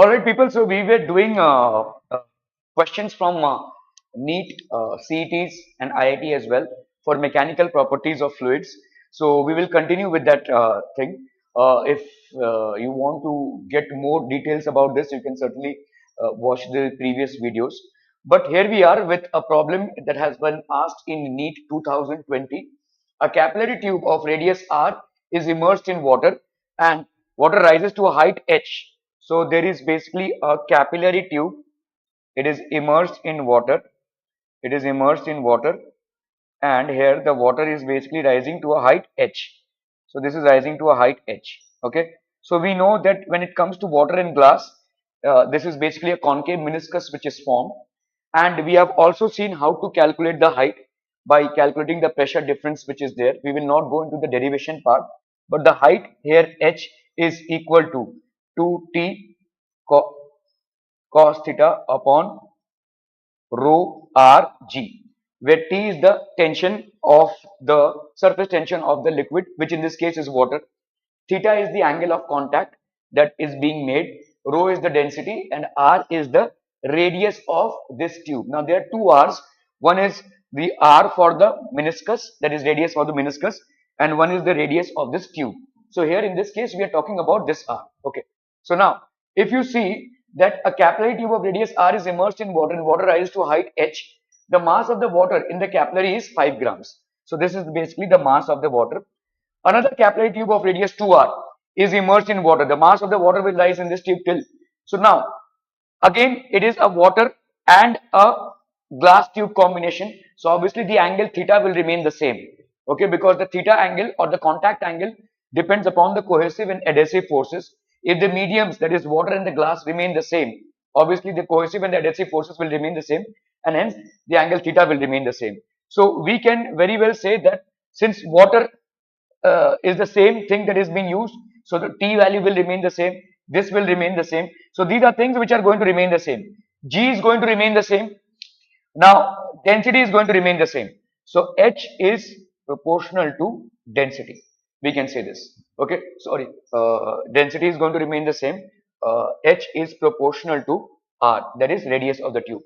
All right, people. So we were doing questions from NEET, CETs, and IIT as well for mechanical properties of fluids. So we will continue with that thing. If you want to get more details about this, you can certainly watch the previous videos. But here we are with a problem that has been asked in NEET 2020. A capillary tube of radius r is immersed in water, and water rises to a height h. So there is basically a capillary tube. It is immersed in water. It is immersed in water, and here the water is basically rising to a height h. So this is rising to a height h. Okay. So we know that when it comes to water in glass, this is basically a concave meniscus which is formed, and we have also seen how to calculate the height by calculating the pressure difference which is there. We will not go into the derivation part, but the height here h is equal to 2t cos theta upon rho r g, where T is the tension of the surface tension of the liquid, which in this case is water. Theta is the angle of contact that is being made. Rho is the density, and R is the radius of this tube. Now there are two R's. One is the R for the meniscus, that is radius for the meniscus, and one is the radius of this tube. So here in this case we are talking about this R. Okay. So now if you see that a capillary tube of radius r is immersed in water and water rises to a height h, the mass of the water in the capillary is 5 grams. So this is basically the mass of the water. Another capillary tube of radius 2r is immersed in water. The mass of the water will rise in this tube till. So now again it is a water and a glass tube combination. So obviously the angle theta will remain the same. Okay, because the theta angle or the contact angle depends upon the cohesive and adhesive forces. If the mediums, that is water and the glass, remain the same, obviously the cohesive and the adhesive forces will remain the same, and hence the angle theta will remain the same. So we can very well say that since water is the same thing that is being used, so the T value will remain the same, this will remain the same. So these are things which are going to remain the same. G is going to remain the same. Now density is going to remain the same. So H is proportional to density. We can say this. Okay, sorry, density is going to remain the same. H is proportional to R, that is radius of the tube.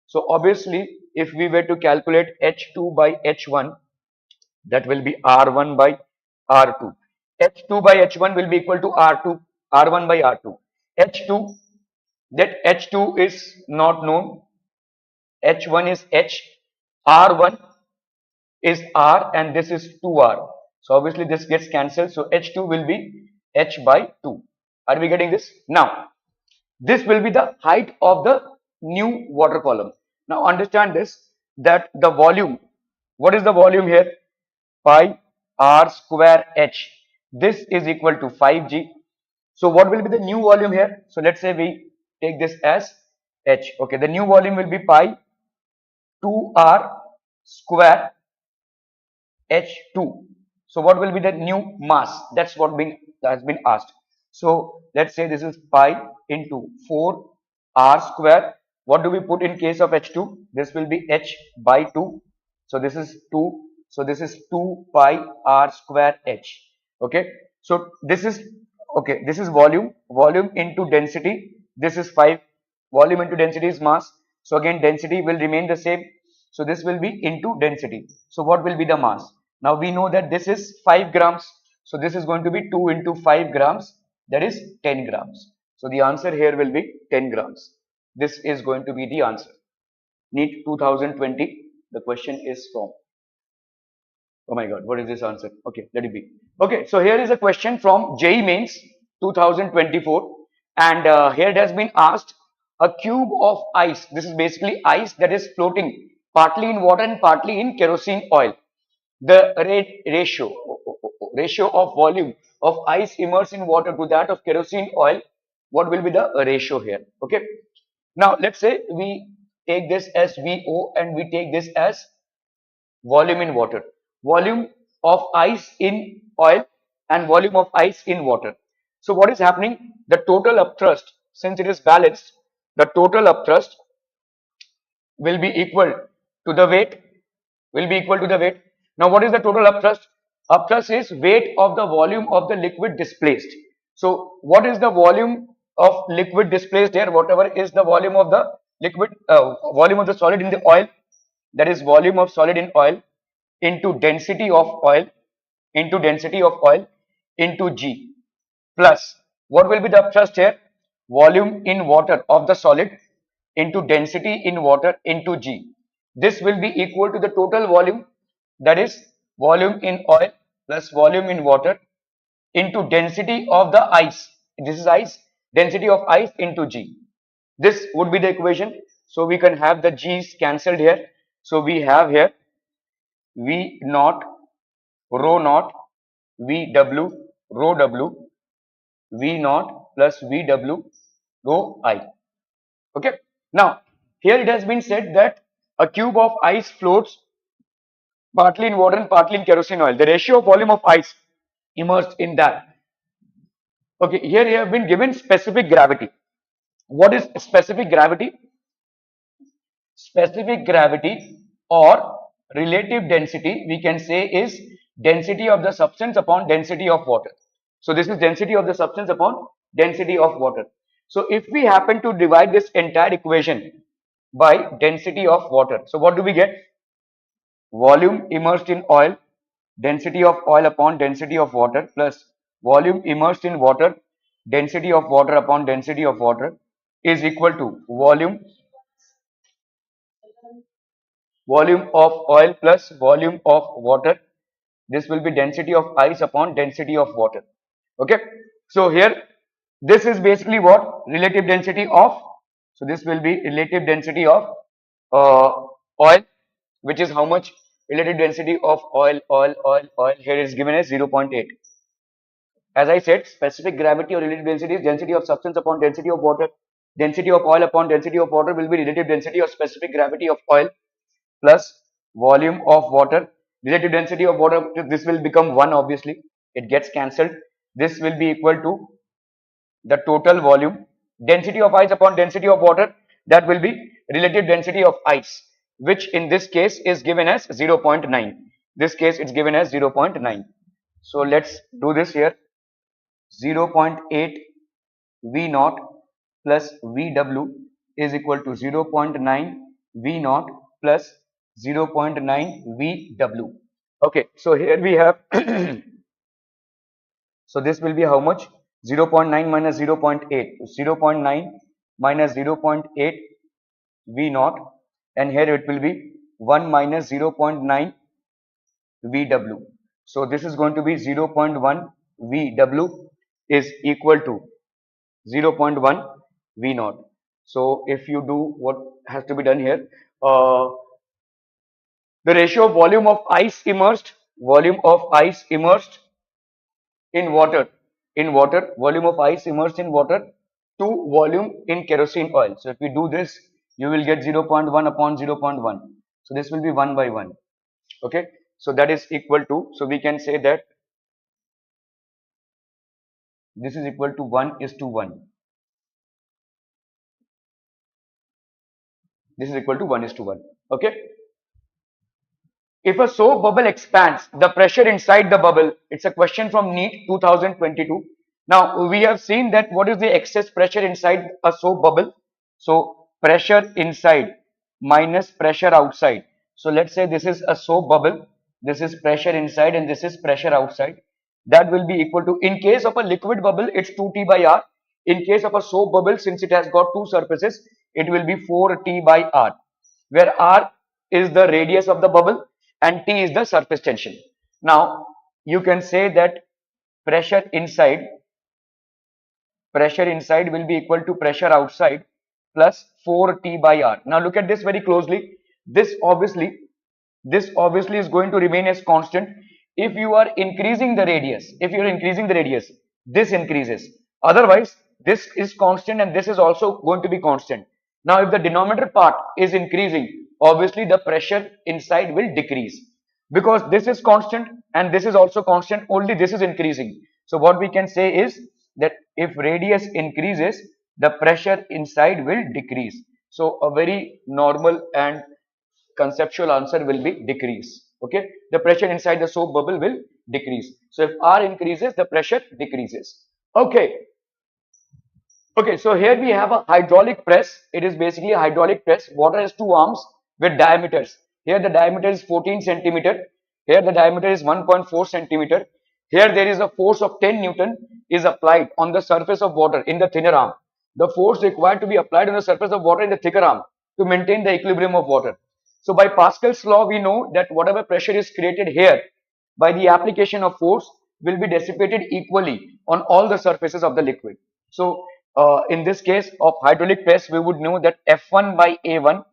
So obviously if we were to calculate H2 by H1, that will be R1 by R2. H2 by H1 will be equal to R2, R1 by R2. H2, that H2 is not known. H1 is H, R1 is R, and this is 2R. So obviously this gets cancelled. So H2 will be H by 2. Are we getting this? Now, this will be the height of the new water column. Now understand this, that the volume, what is the volume here? Pi r square h. This is equal to 5g. So what will be the new volume here? So let's say we take this as h. Okay, the new volume will be pi 2r square h2. So what will be the new mass? That's what has been asked. So let's say this is pi into 4r square. What do we put in case of h2? This will be h by 2. So this is 2. So this is 2 pi r square h. Okay. So this is okay. This is volume. Volume into density. This is 5. Volume into density is mass. So again density will remain the same. So this will be into density. So what will be the mass? Now we know that this is 5 grams. So this is going to be 2 into 5 grams. That is 10 grams. So the answer here will be 10 grams. This is going to be the answer. NEET 2020. The question is from. Oh my God, what is this answer? Okay, let it be. Okay, so here is a question from JEE Mains 2024, and here it has been asked a cube of ice. This is basically ice that is floating partly in water and partly in kerosene oil. The ratio of volume of ice immersed in water to that of kerosene oil, what will be the ratio here? Okay. Now let's say we take this as VO and we take this as volume in water. Volume of ice in oil and volume of ice in water. So what is happening? The total upthrust, since it is balanced, the total upthrust will be equal to the weight, Now what is the total upthrust? Upthrust is weight of the volume of the liquid displaced. So what is the volume of liquid displaced here, whatever is the volume of the liquid, volume of the solid in the oil, that is volume of solid in oil into density of oil into G, plus what will be the upthrust here? Volume in water of the solid into density in water into G. This will be equal to the total volume, that is volume in oil plus volume in water into density of the ice. This is ice, density of ice into G. This would be the equation. So we can have the G's cancelled here. So we have here V naught, rho naught, VW, rho W, V naught plus VW, rho I. Okay. Now, here it has been said that a cube of ice floats partly in water and partly in kerosene oil. The ratio of volume of ice immersed in that. Okay, here you have been given specific gravity. What is specific gravity? Specific gravity or relative density, we can say, is density of the substance upon density of water. So this is density of the substance upon density of water. So if we happen to divide this entire equation by density of water, so what do we get? Volume immersed in oil, density of oil upon density of water, plus volume immersed in water, density of water upon density of water, is equal to volume of oil plus volume of water. This will be density of ice upon density of water. Okay. So here, this is basically what? Relative density of, so this will be relative density of oil, which is how much? Relative density of oil here is given as 0.8. As I said, specific gravity or relative density is density of substance upon density of water. Density of oil upon density of water will be relative density or specific gravity of oil plus volume of water. Relative density of water, this will become 1, obviously. It gets cancelled. This will be equal to the total volume. Density of ice upon density of water, that will be relative density of ice, which in this case is given as 0.9. This case it's given as 0.9. So let's do this here. 0.8 V naught plus VW is equal to 0.9 V naught plus 0.9 VW. Okay, so here we have so this will be how much? 0.9 minus 0.8, 0.9 minus 0.8 V naught, and here it will be 1 minus 0.9 VW. So this is going to be 0.1 VW is equal to 0.1 V naught. So if you do what has to be done here, the ratio of volume of ice immersed in water, volume of ice immersed in water to volume in kerosene oil. So if we do this, you will get 0.1 upon 0.1. So this will be 1 by 1. Okay. So that is equal to, so we can say that this is equal to 1:1. This is equal to 1:1. Okay. If a soap bubble expands, the pressure inside the bubble, it's a question from NEET 2022. Now we have seen that what is the excess pressure inside a soap bubble. So pressure inside minus pressure outside. So let's say this is a soap bubble, this is pressure inside and this is pressure outside. That will be equal to, in case of a liquid bubble, it's 2T by R. In case of a soap bubble, since it has got two surfaces, it will be 4T by R, where R is the radius of the bubble and T is the surface tension. Now you can say that pressure inside will be equal to pressure outside plus 4T by R. Now look at this very closely. This obviously is going to remain as constant. If you are increasing the radius, this increases. Otherwise, this is constant and this is also going to be constant. Now, if the denominator part is increasing, obviously the pressure inside will decrease. Because this is constant and this is also constant, only this is increasing. So what we can say is that if radius increases, the pressure inside will decrease. So a very normal and conceptual answer will be decrease. Okay, the pressure inside the soap bubble will decrease. So if R increases, the pressure decreases. Okay. Okay, so here we have a hydraulic press. It is basically a hydraulic press. Water has two arms with diameters. Here the diameter is 14 centimeter. Here the diameter is 1.4 centimeter. Here there is a force of 10 Newton is applied on the surface of water in the thinner arm. The force required to be applied on the surface of water in the thicker arm to maintain the equilibrium of water. So by Pascal's law, we know that whatever pressure is created here by the application of force will be dissipated equally on all the surfaces of the liquid. So in this case of hydraulic press, we would know that F1 by A1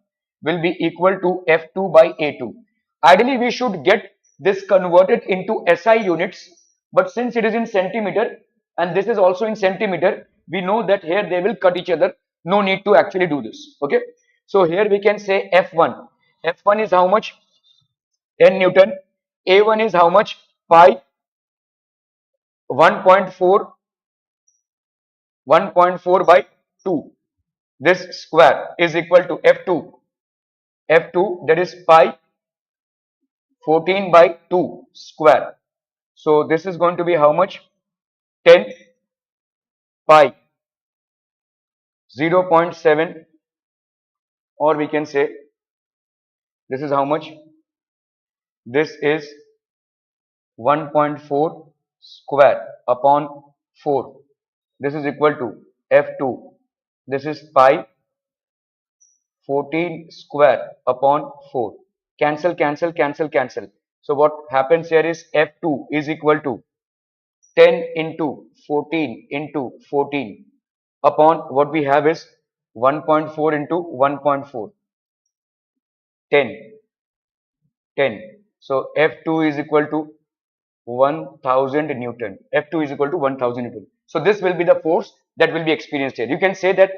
will be equal to F2 by A2. Ideally, we should get this converted into SI units, but since it is in centimeter and this is also in centimeter, we know that here they will cut each other. No need to actually do this. Okay. So here we can say F1. F1 is how much? 10 Newton. A1 is how much? Pi 1.4 by 2. This square is equal to F2. F2, that is pi 14 by 2 square. So this is going to be how much? 10 pi 0.7, or we can say this is how much? This is 1.4 square upon 4. This is equal to F2. This is pi 14 square upon 4. Cancel, cancel, cancel, cancel. So what happens here is F2 is equal to 10 into 14 into 14 upon what we have is 1.4 into 1.4. 10. 10. So F2 is equal to 1000 Newton. F2 is equal to 1000 Newton. So this will be the force that will be experienced here. You can say that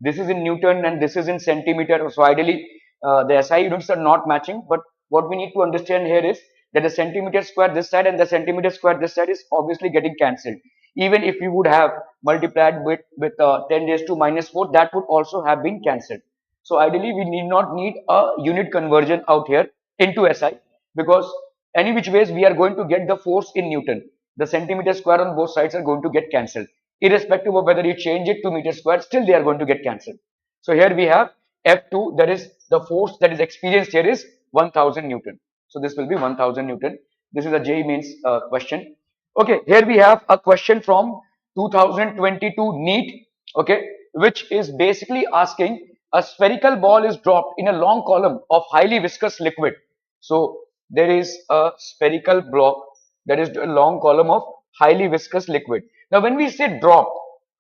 this is in Newton and this is in centimeter. So ideally, the SI units are not matching. But what we need to understand here is that the centimeter square this side and the centimeter square this side is obviously getting cancelled. Even if we would have multiplied with 10 raised to minus 4, that would also have been cancelled. So ideally, we need not need a unit conversion out here into SI, because any which ways we are going to get the force in Newton. The centimeter square on both sides are going to get cancelled. Irrespective of whether you change it to meter square, still they are going to get cancelled. So here we have F2, that is the force that is experienced here is 1000 Newton. So this will be 1000 Newton. This is a JEE Mains question. Okay, here we have a question from 2022 NEET, okay, which is basically asking a spherical ball is dropped in a long column of highly viscous liquid. So there is a spherical block, that is a long column of highly viscous liquid. Now when we say drop,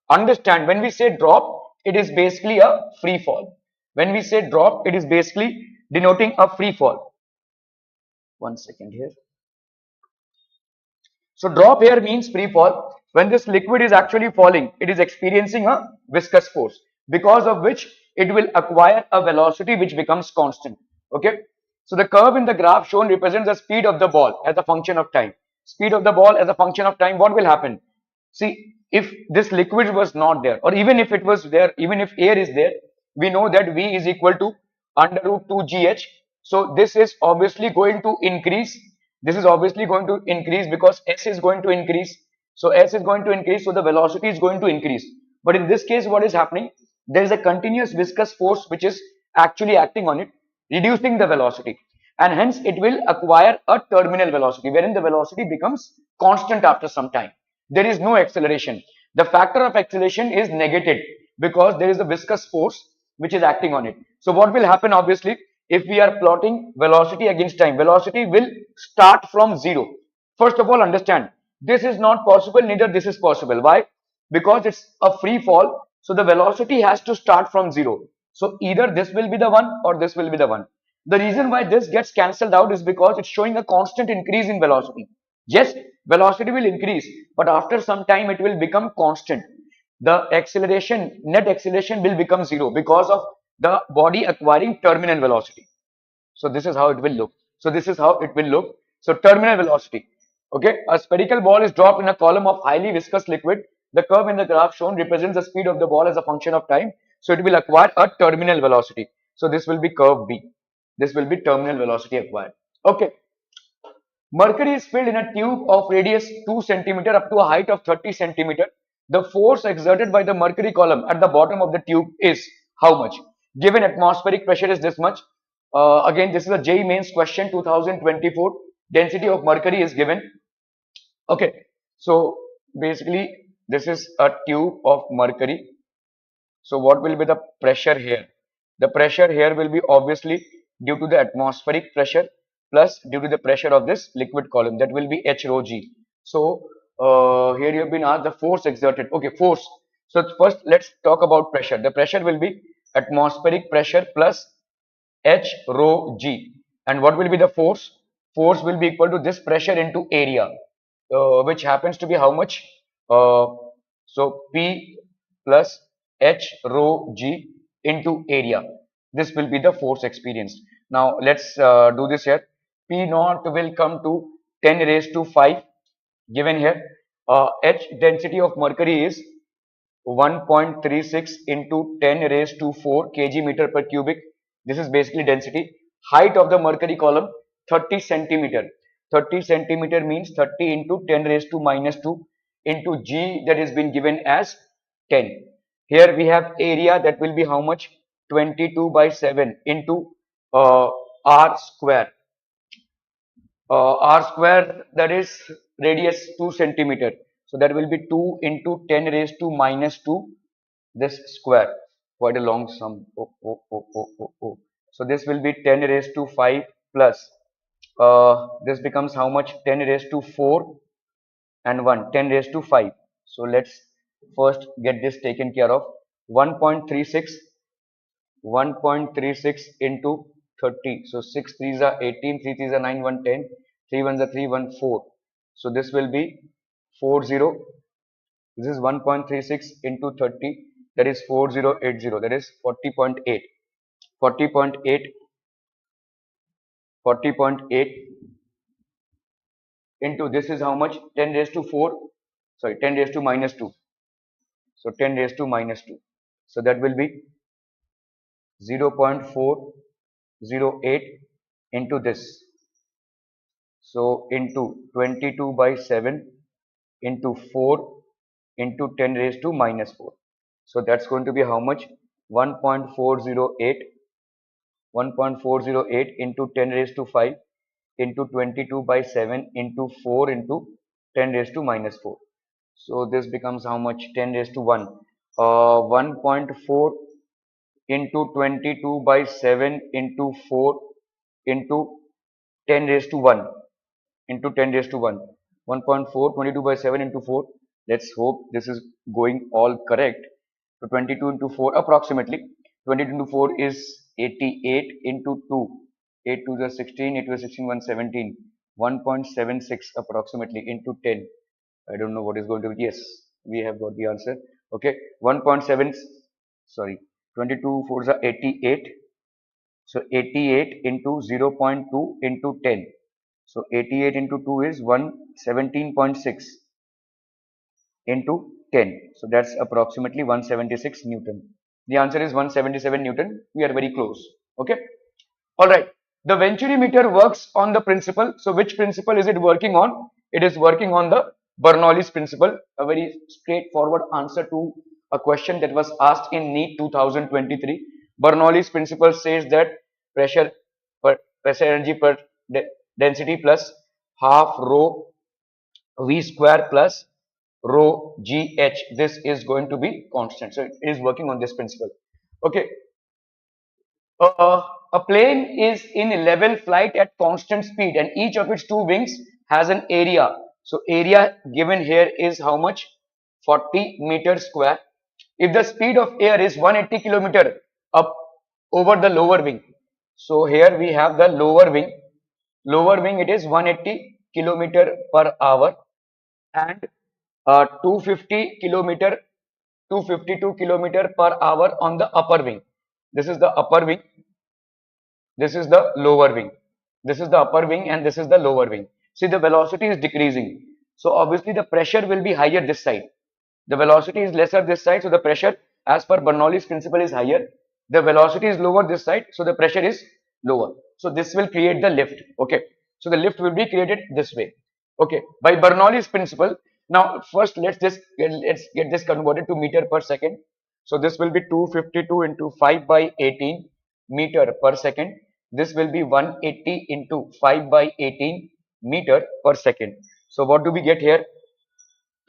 understand, when we say drop, it is basically a free fall. When we say drop, it is basically denoting a free fall. One second here. So drop here means free fall. When this liquid is actually falling, it is experiencing a viscous force, because of which it will acquire a velocity which becomes constant. Okay. So the curve in the graph shown represents the speed of the ball as a function of time. Speed of the ball as a function of time, what will happen? See, if this liquid was not there, or even if it was there, even if air is there, we know that V is equal to under root 2 GH. So this is obviously going to increase. This is obviously going to increase because S is going to increase. So S is going to increase, so the velocity is going to increase. But in this case, what is happening? There is a continuous viscous force which is actually acting on it, reducing the velocity, and hence it will acquire a terminal velocity, wherein the velocity becomes constant after some time. There is no acceleration. The factor of acceleration is negated because there is a viscous force which is acting on it. So what will happen, obviously, if we are plotting velocity against time, velocity will start from zero. First of all, understand, this is not possible, neither this is possible. Why? Because it's a free fall, so the velocity has to start from zero. So either this will be the one or this will be the one. The reason why this gets cancelled out is because it's showing a constant increase in velocity. Yes, velocity will increase, but after some time it will become constant. The acceleration, net acceleration will become zero because of the body acquiring terminal velocity. So this is how it will look. So this is how it will look. So terminal velocity. Okay, a spherical ball is dropped in a column of highly viscous liquid. The curve in the graph shown represents the speed of the ball as a function of time. So it will acquire a terminal velocity. So this will be curve B. This will be terminal velocity acquired. Okay. Mercury is filled in a tube of radius 2 centimeter up to a height of 30 centimeter The force exerted by the mercury column at the bottom of the tube is how much? Given atmospheric pressure is this much. Again, this is a JEE mains question 2024. Density of mercury is given. Okay, so basically this is a tube of mercury. So what will be the pressure here? The pressure here will be obviously due to the atmospheric pressure plus due to the pressure of this liquid column, that will be H rho G. So here you have been asked the force exerted. Okay, force. So first let's talk about pressure. The pressure will be atmospheric pressure plus H rho G. And what will be the force? Force will be equal to this pressure into area, which happens to be how much? Uh, so P plus H rho G into area. This will be the force experienced. Now let's do this here. P naught will come to 10 raised to 5 given here. H density of mercury is 1.36 into 10 raised to 4 kg meter per cubic. This is basically density. Height of the mercury column 30 centimeter. 30 centimeter means 30 into 10 raised to minus 2 into G, that is been given as 10. Here we have area, that will be how much? 22 by 7 into R square. R square, that is radius 2 centimeter. So that will be 2 into 10 raised to minus 2 this square. Quite a long sum. So this will be 10 raised to 5 plus this becomes how much? 10 raised to 4 and 1, 10 raised to 5. So let's first get this taken care of. 1.36 1.36 into 30. So 6 3s are 18, 3 3s are 9, 1 10, 3 1s are 3, 1 4. So this will be 40. This is 1.36 into 30. That is 4080. That is 40.8. 40.8. 40.8 into this is how much? 10 raised to 4. Sorry, 10 raised to minus 2. So 10 raised to minus 2. So that will be 0.408 into this. So into 22 by 7 into 4 into 10 raised to minus 4. So that's going to be how much? 1.408 1.408 into 10 raised to 5 into 22 by 7 into 4 into 10 raised to minus 4. So this becomes how much? 10 raised to 1. 1.4 into 22 by 7 into 4 into 10 raised to 1 into 10 raised to 1. 1.4, 22 by 7 into 4. Let's hope this is going all correct. So 22 into 4 approximately. 22 into 4 is 88 into 2. 8 to the 16, 8 to the 16, 117. 1.76 approximately into 10. I don't know what is going to be. Yes, we have got the answer. Okay, 1.7, sorry, 22 4s are 88. So 88 into 0.2 into 10. So 88 into 2 is 117.6 into 10. So that's approximately 176 Newton. The answer is 177 Newton. We are very close. Okay. All right. The Venturi meter works on the principle. So which principle is it working on? It is working on the Bernoulli's principle. A very straightforward answer to a question that was asked in NEET 2023. Bernoulli's principle says that pressure energy per density plus half rho V square plus rho GH. This is going to be constant. So it is working on this principle. Okay. A plane is in level flight at constant speed and each of its two wings has an area. So area given here is how much? 40 meters square. If the speed of air is 180 kilometer up over the lower wing. So here we have the lower wing. Lower wing, it is 180 kilometer per hour and 250 kilometer 252 kilometer per hour on the upper wing. This is the upper wing. This is the lower wing. This is the upper wing and this is the lower wing. See, the velocity is decreasing. So obviously the pressure will be higher this side. The velocity is lesser this side. So the pressure as per Bernoulli's principle is higher. The velocity is lower this side. So the pressure is lower. So this will create the lift. Okay. So the lift will be created this way. Okay. By Bernoulli's principle, Now first let's get this converted to meter per second. So this will be 252 into 5 by 18 meter per second. This will be 180 into 5 by 18 meter per second. So what do we get here?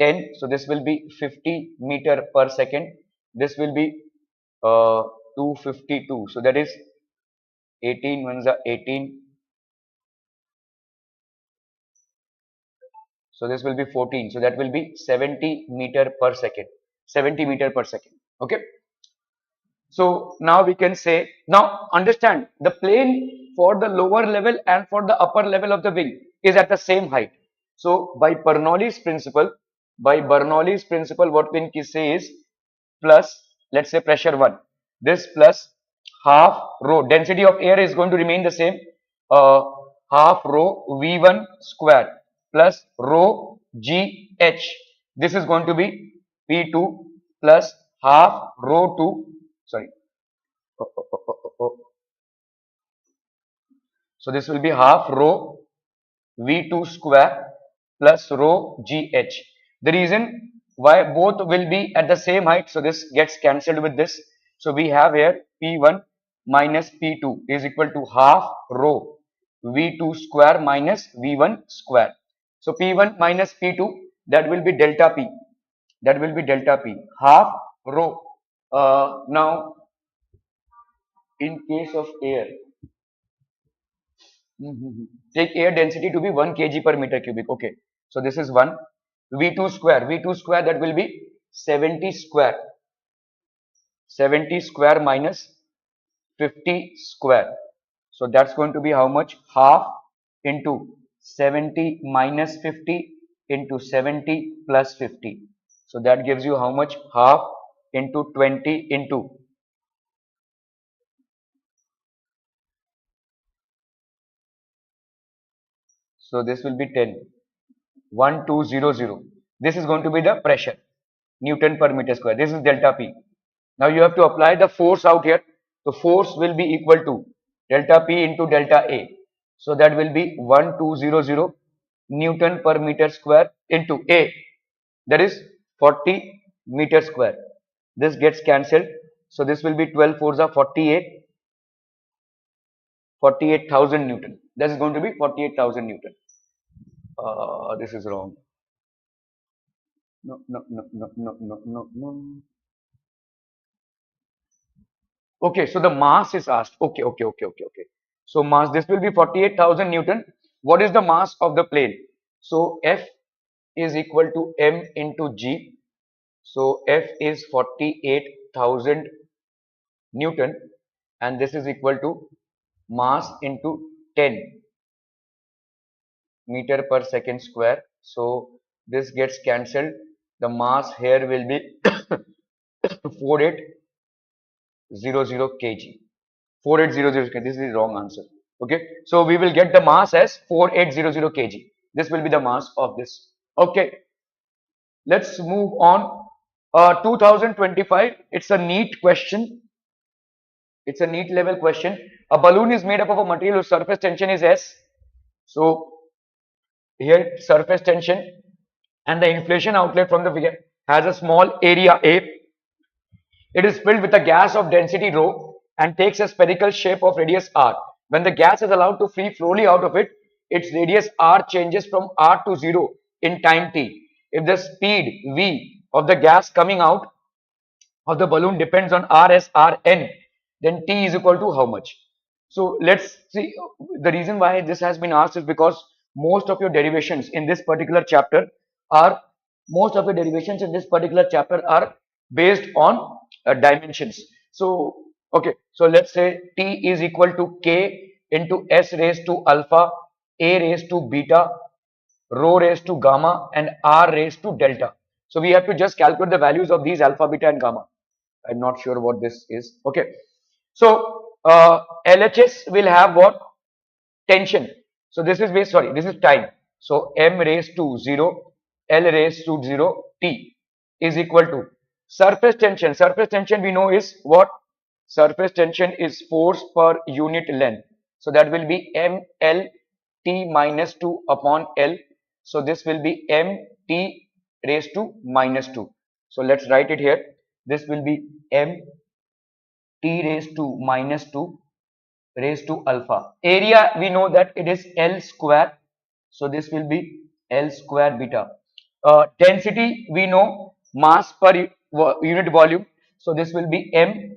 10. So this will be 50 meter per second. This will be 252. So that is 18 ones are 18. So this will be 14. So that will be 70 meter per second. 70 meter per second. Okay. So now we can say, now understand the plane for the lower level and for the upper level of the wing is at the same height. So by Bernoulli's principle, what we can say is plus, let's say pressure 1. This plus half rho, density of air is going to remain the same, uh, half rho V1 square plus rho GH. This is going to be P2 plus half rho 2, sorry. So this will be half rho V2 square plus rho GH. The reason why both will be at the same height, so this gets cancelled with this. So we have here P1 minus P2 is equal to half rho V2 square minus V1 square. So P1 minus P2, that will be delta P. That will be delta P. Half rho. Now, in case of air, take air density to be 1 kg per meter cubic. Okay. So this is 1. V2 square. V2 square, that will be 70 square. 70 square minus 50 square. So that's going to be how much? Half into 70 minus 50 into 70 plus 50. So that gives you how much? Half into 20 into. So this will be 10. 1200. This is going to be the pressure, Newton per meter square. This is delta P. Now you have to apply the force out here. The force will be equal to delta P into delta A. So that will be 1200 Newton per meter square into A. That is 40 meter square. This gets cancelled. So this will be 12 fours are 48. 48,000 Newton. That is going to be 48,000 Newton. This is wrong. No, no, no, no, no, no, no, no. Okay, so the mass is asked. Okay, okay, okay, okay, okay. So mass, this will be 48,000 Newton. What is the mass of the plane? So F is equal to M into G. So F is 48,000 Newton and this is equal to mass into 10 meter per second square. So this gets cancelled. The mass here will be 4800 kg. 4800 kg. This is the wrong answer. Okay. So we will get the mass as 4800 kg. This will be the mass of this. Okay. Let's move on. 2025. It's a NEET question. It's a NEET level question. A balloon is made up of a material whose surface tension is S. So here surface tension and the inflation outlet from the figure has a small area A. It is filled with a gas of density rho and takes a spherical shape of radius r. When the gas is allowed to free slowly out of it, its radius r changes from r to 0 in time t. If the speed v of the gas coming out of the balloon depends on r as rn, then t is equal to how much? So let's see. The reason why this has been asked is because most of your derivations in this particular chapter are based on dimensions. So okay, so let's say t is equal to k into s raised to alpha, a raised to beta, rho raised to gamma, and r raised to delta. So we have to just calculate the values of these alpha, beta, and gamma. I'm not sure what this is. Okay, so LHS will have what? Tension. So this is this is time. So m raised to 0, L raised to 0, T is equal to surface tension. Surface tension we know is what? Surface tension is force per unit length. So that will be ML T minus 2 upon L. So this will be MT raised to minus 2. So let's write it here. This will be m t raised to minus 2 raised to alpha. Area, we know that it is L square. So this will be L square beta. Density, we know mass per unit volume. So this will be M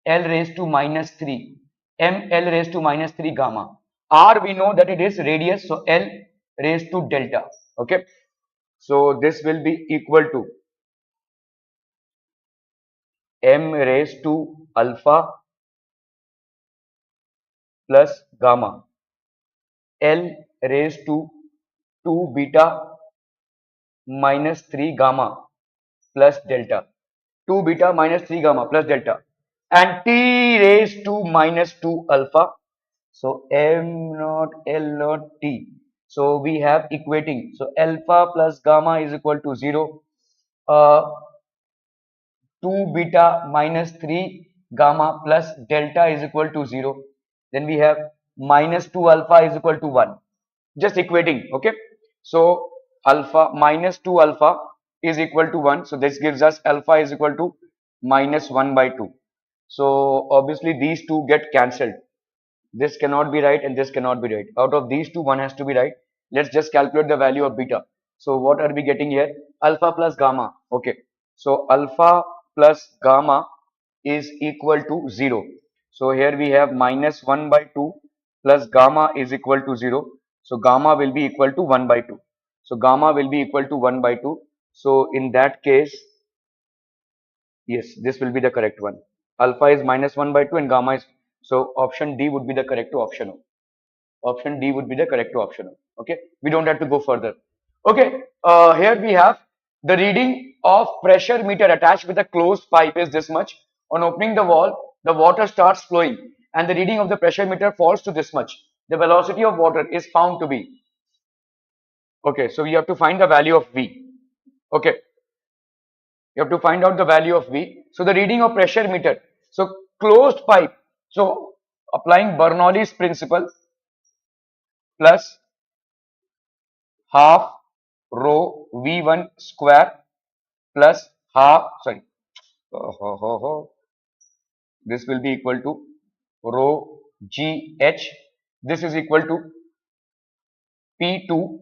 L raised to minus 3. M L raised to minus 3 gamma. R, we know that it is radius. So L raised to delta. Okay. So this will be equal to M raised to alpha plus gamma. L raised to 2 beta minus 3 gamma plus delta. 2 beta minus 3 gamma plus delta. And t raised to minus 2 alpha. So m naught L naught t. So we have equating. So alpha plus gamma is equal to 0. 2 beta minus 3 gamma plus delta is equal to 0. Then we have minus 2 alpha is equal to 1. Just equating. Okay. So alpha minus 2 alpha is equal to 1. So this gives us alpha is equal to minus 1 by 2. So obviously these two get cancelled. This cannot be right and this cannot be right. Out of these two, one has to be right. Let's just calculate the value of beta. So what are we getting here? Alpha plus gamma. Okay. So alpha plus gamma is equal to 0. So here we have minus 1 by 2 plus gamma is equal to 0. So gamma will be equal to 1 by 2. So gamma will be equal to 1 by 2. So in that case, yes, this will be the correct one. Alpha is minus 1 by 2 and gamma is, so option D would be the correct option. Option D would be the correct option. Okay, we don't have to go further. Okay, here we have the reading of pressure meter attached with a closed pipe is this much. On opening the valve, the water starts flowing and the reading of the pressure meter falls to this much. The velocity of water is found to be. Okay, so we have to find the value of V. Okay, you have to find out the value of V. So the reading of pressure meter. So closed pipe. So applying Bernoulli's principle plus half rho V1 square plus half, sorry, this will be equal to rho GH. This is equal to P2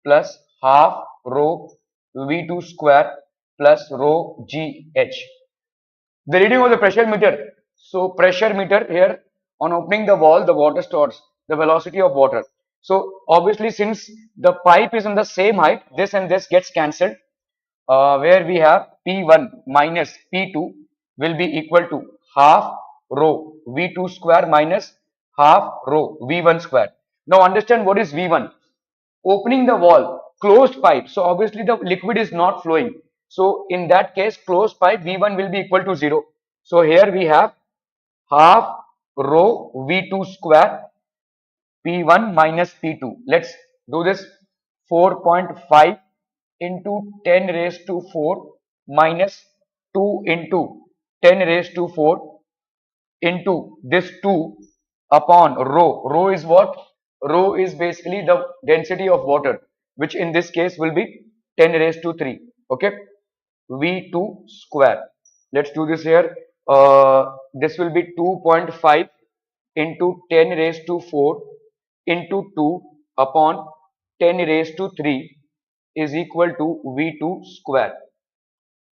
plus half rho V2 square plus rho GH. The reading of the pressure meter. So pressure meter here, on opening the valve, the water starts, the velocity of water. So obviously since the pipe is on the same height, this and this gets cancelled. Where we have P1 minus P2 will be equal to half rho V2 square minus half rho V1 square. Now understand what is V1. Opening the valve, closed pipe. So obviously the liquid is not flowing. So in that case, closed pipe V1 will be equal to 0. So here we have half rho V2 square P1 minus P2. Let's do this. 4.5 into 10 raised to 4 minus 2 into 10 raised to 4 into this 2 upon rho. Rho is what? Rho is basically the density of water, which in this case will be 10 raised to 3. Okay. V2 square. Let's do this here. This will be 2.5 into 10 raised to 4 into 2 upon 10 raised to 3 is equal to V2 square.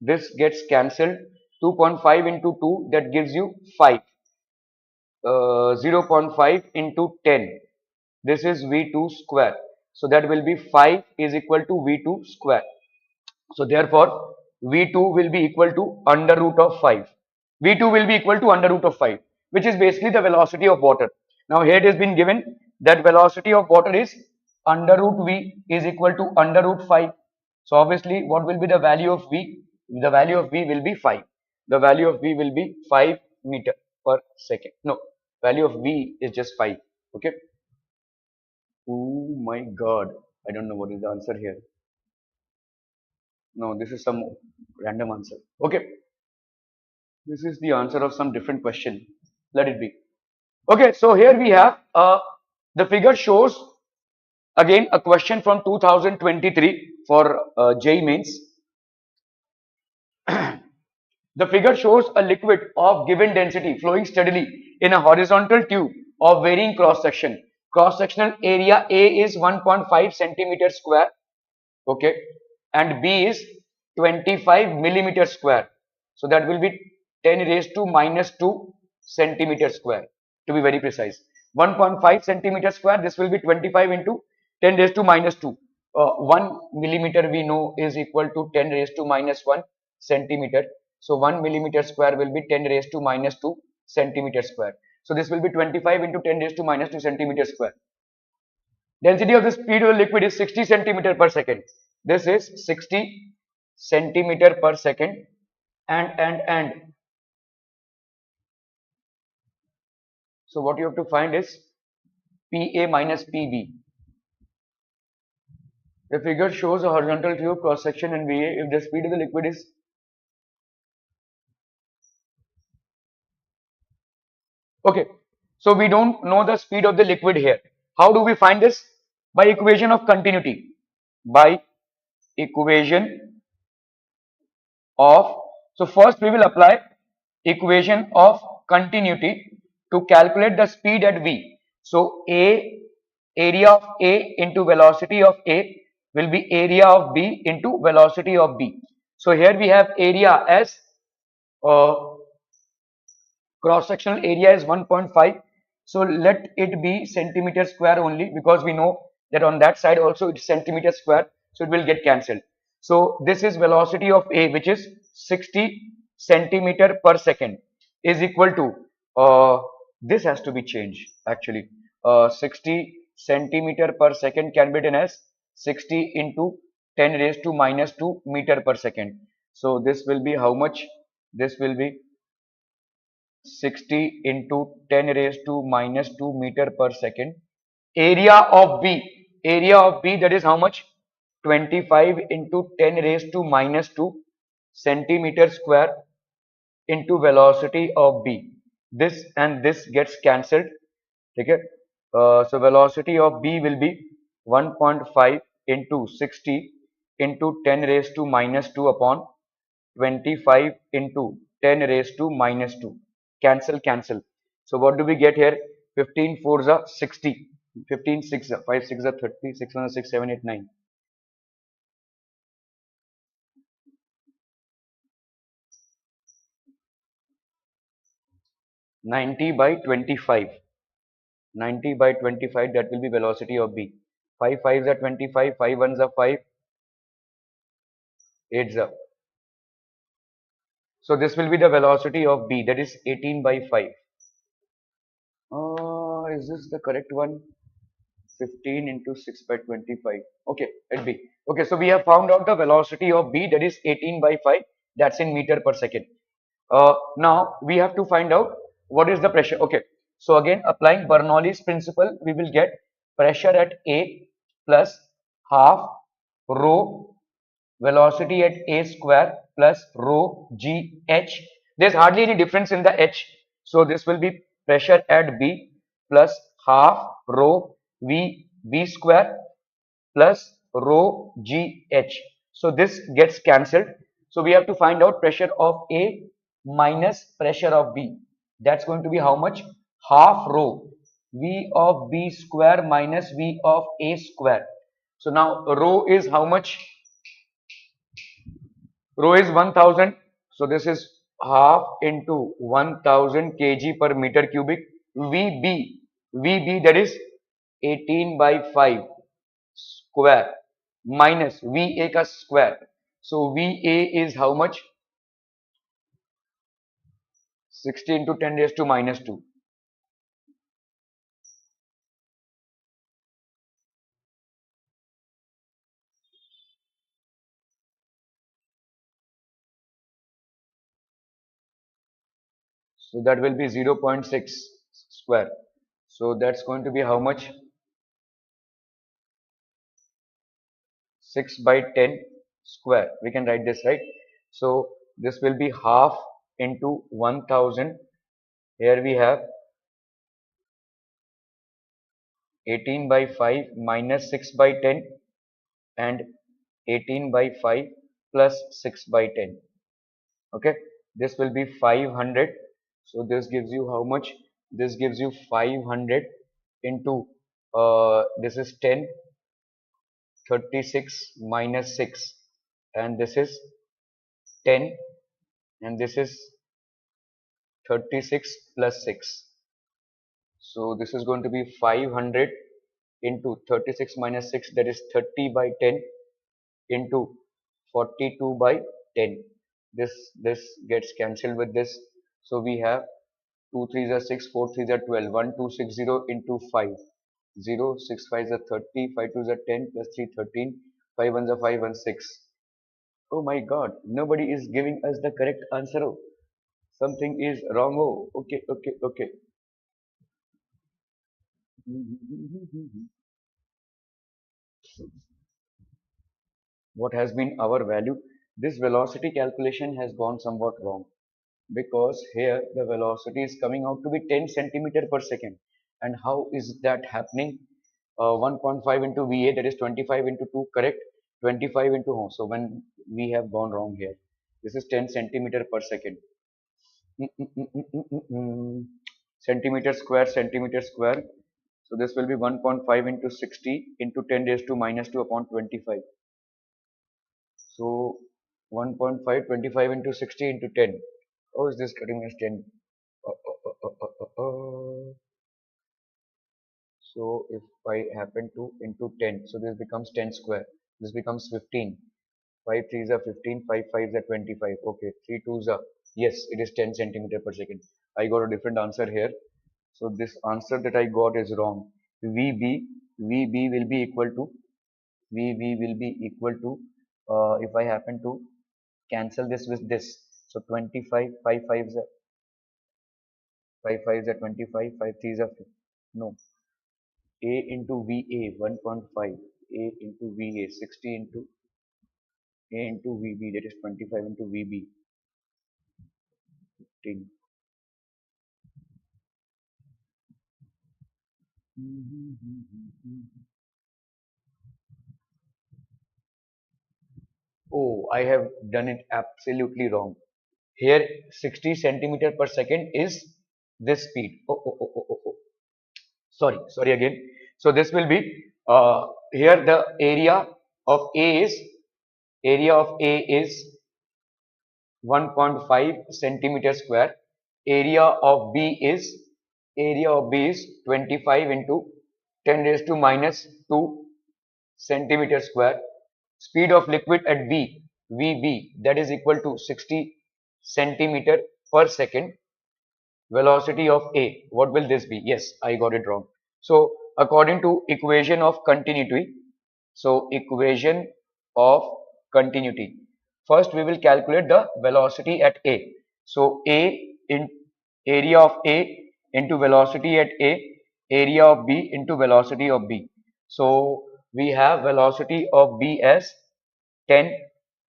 This gets cancelled. 2.5 into 2, that gives you 5. 0.5 into 10. This is V2 square. So that will be 5 is equal to V2 square. So therefore, V2 will be equal to under root of 5. V2 will be equal to under root of 5, which is basically the velocity of water. Now here it has been given that velocity of water is under root V is equal to under root 5. So obviously what will be the value of V? The value of V will be 5. The value of V will be 5 meter per second. No, value of V is just 5. Okay. Oh my God. I don't know what is the answer here. No, this is some random answer. Okay. This is the answer of some different question. Let it be. Okay, so here we have the figure shows Again, a question from 2023 for JEE Mains. The figure shows a liquid of given density flowing steadily in a horizontal tube of varying cross section. Cross sectional area A is 1.5 centimeter square, okay, and B is 25 millimeter square. So that will be 10 raised to minus 2 centimeter square, to be very precise. 1.5 centimeter square, this will be 25 into 10 raised to minus 2. 1 millimeter we know is equal to 10 raised to minus 1 centimeter. So 1 millimeter square will be 10 raised to minus 2 centimeter square. So this will be 25 into 10 raised to minus 2 centimeter square. Density of the speed of the liquid is 60 centimeter per second. This is 60 centimeter per second, and so what you have to find is PA minus PB. The figure shows a horizontal tube cross section and VA. If the speed of the liquid is okay, so we don't know the speed of the liquid here. How do we find this? By equation of continuity. By equation of, so first we will apply equation of continuity to calculate the speed at V. So area of A into velocity of A will be area of B into velocity of B. So here we have area as uh, cross sectional area is 1.5. So let it be centimeter square only, because we know that on that side also it's centimeter square, so it will get cancelled. So this is velocity of A, which is 60 centimeter per second, is equal to this has to be changed actually. 60 centimeter per second can be done as 60 into 10 raised to minus 2 meter per second. So this will be how much? This will be 60 into 10 raised to minus 2 meter per second. Area of B, that is how much? 25 into 10 raised to minus 2 centimeter square into velocity of B. This and this gets cancelled. Okay. So velocity of B will be 1.5 into 60 into 10 raised to minus 2 upon 25 into 10 raised to minus 2. Cancel, cancel. So what do we get here? 15 4s are 60. 15 6 are 5 6 are 30. 6 1 are 6 7 8 9. 90 by 25. 90 by 25, that will be velocity of B. 5 5s are 25. 5 1s are 5. 8s are. So this will be the velocity of B, that is 18 by 5. Is this the correct one? 15 into 6 by 25. Okay, let be. Okay, so we have found out the velocity of B, that is 18 by 5. That's in meter per second. Now we have to find out what is the pressure. Okay, so again applying Bernoulli's principle, we will get pressure at A plus half rho velocity at A square plus rho g h. There's hardly any difference in the h, so this will be pressure at B plus half rho v square plus rho g h. So this gets cancelled. So we have to find out pressure of A minus pressure of B. That's going to be how much? Half rho V of B square minus V of A square. So now rho is how much? Rho is 1000. So this is half into 1000 kg per meter cubic. VB that is 18 by 5 square minus VA ka square. So VA is how much? 60 into 10 raised to minus 2. So that will be 0.6 square. So that's going to be how much? 6 by 10 square. We can write this, right? So this will be half into 1000. Here we have 18 by 5 minus 6 by 10 and 18 by 5 plus 6 by 10. Okay, this will be 500. So this gives you how much? This gives you 500 into this is 10, 36 minus 6, and this is 10, and this is 36 plus 6. So this is going to be 500 into 36 minus 6, that is 30 by 10 into 42 by 10. This gets cancelled with this. So we have 2 3s are 6, 4 3s are 12, 1260 into 5. 0, 6 5s are 30, 5 2s are 10, plus 3 13, 5 1s are 5 and 6. Oh my god, nobody is giving us the correct answer. Oh, something is wrong. Oh, okay, okay, okay. What has been our value? This velocity calculation has gone somewhat wrong, because here the velocity is coming out to be 10 centimeter per second. And how is that happening? 1.5 into VA, that is 25 into 2, correct? 25 into home. So when we have gone wrong here, this is 10 centimeter per second. Centimeter square, centimeter square. So this will be 1.5 into 60 into 10 raised to minus 2 upon 25. So 1.5, 25 into 60 into 10. How is this cutting as 10? Uh, uh, uh, uh, uh, uh. So if I happen to into 10, so this becomes 10 square. This becomes 15. 5 3s are 15, 5 5s are 25. Okay, 3 2s are, yes, it is 10 centimeter per second. I got a different answer here. So this answer that I got is wrong. VB will be equal to, VB will be equal to, if I happen to cancel this with this. So 25, 5 5s are 5 5s are 25, 5 3s are, no, A into VA 1.5, A into VA 60 into A into VB, that is 25 into VB 15. Oh, I have done it absolutely wrong. Here 60 centimeter per second is this speed. Oh. Sorry again. So this will be here the area of A is 1.5 centimeter square. Area of B is 25 into 10 raised to minus 2 centimeter square. Speed of liquid at VB, that is equal to 60 centimeter per second. Velocity of A, what will this be? Yes, I got it wrong. So according to equation of continuity, first we will calculate the velocity at A. So A in area of A into velocity at A, area of B into velocity of B. So we have velocity of B as 10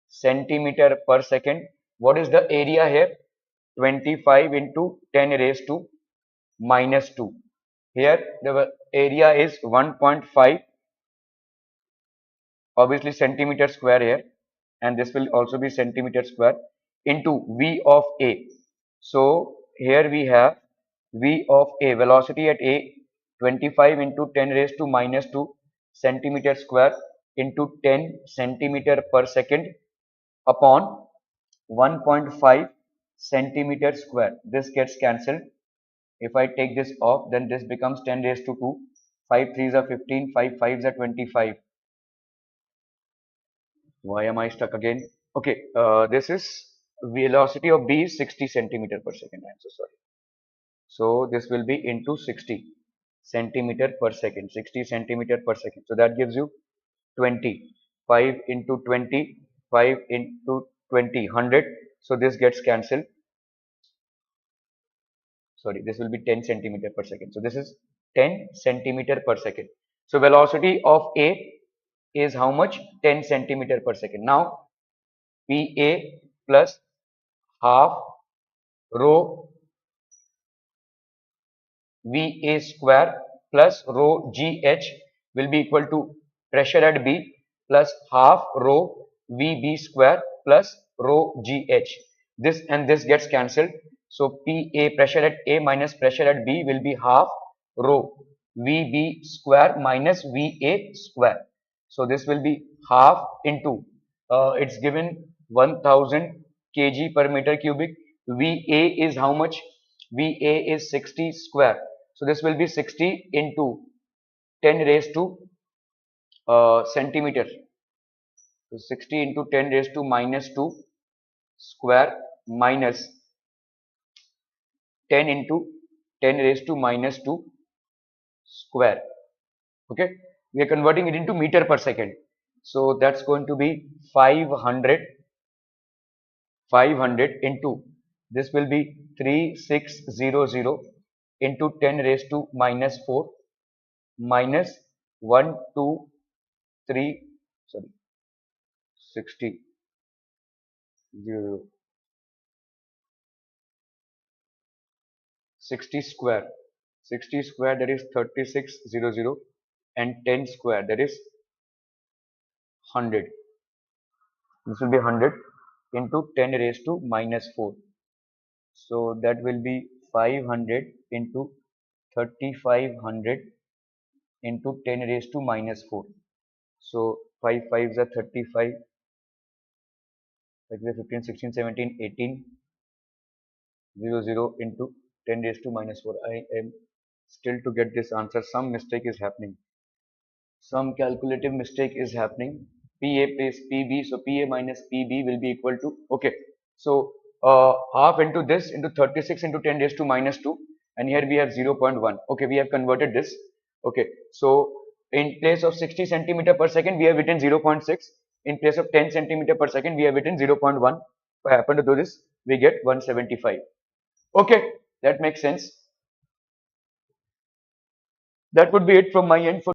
centimeter per second. What is the area here? 25 into 10 raised to minus 2. Here the area is 1.5, obviously centimeter square here, and this will also be centimeter square, into V of A. So here we have V of A, velocity at A, 25 into 10 raised to minus 2 centimeter square into 10 centimeter per second upon 1.5 centimeter square. This gets cancelled. If I take this off, then this becomes 10 raised to 2. 5 3s are 15, 5 5s are 25. Why am I stuck again? Okay, this is velocity of B is 60 centimeter per second. I'm so sorry. So this will be into 60 centimeter per second, 60 centimeter per second. So that gives you 20. 5 into 20, 5 into 20, 100. So this gets cancelled. Sorry, this will be 10 centimeter per second. So this is 10 centimeter per second. So velocity of A is how much? 10 centimeter per second. Now PA plus half rho VA square plus rho GH will be equal to pressure at B plus half rho VB square plus rho GH. This and this gets cancelled. So PA, pressure at A minus pressure at B, will be half rho VB square minus VA square. So this will be half into, it's given 1000 kg per meter cubic. VA is how much? VA is 60 square. So this will be 60 into 10 raised to centimeter. So 60 into 10 raised to minus 2 square minus 10 into 10 raised to minus 2 square. Okay, we are converting it into meter per second. So that's going to be 500 into, this will be 3600 into 10 raised to minus 4 minus 1 2 3, sorry, 60 0 60 square, 60 square, that is 3600, and 10 square, that is 100. This will be 100 into 10 raised to minus 4. So that will be 500 into 3500 into 10 raised to minus 4. So 5 5s are 35, 5 15, 16, 17, 18, 0 into 10 raised to minus 4. I am still to get this answer. Some mistake is happening. Some calculative mistake is happening. PA plus PB, so PA minus PB will be equal to, okay, so half into this into 36 into 10 raised to minus 2, and here we have 0.1. Okay, we have converted this. Okay, so in place of 60 centimeter per second, we have written 0.6. In place of 10 centimeter per second, we have written 0.1. If I happen to do this, we get 175. Okay, that makes sense. That would be it from my end for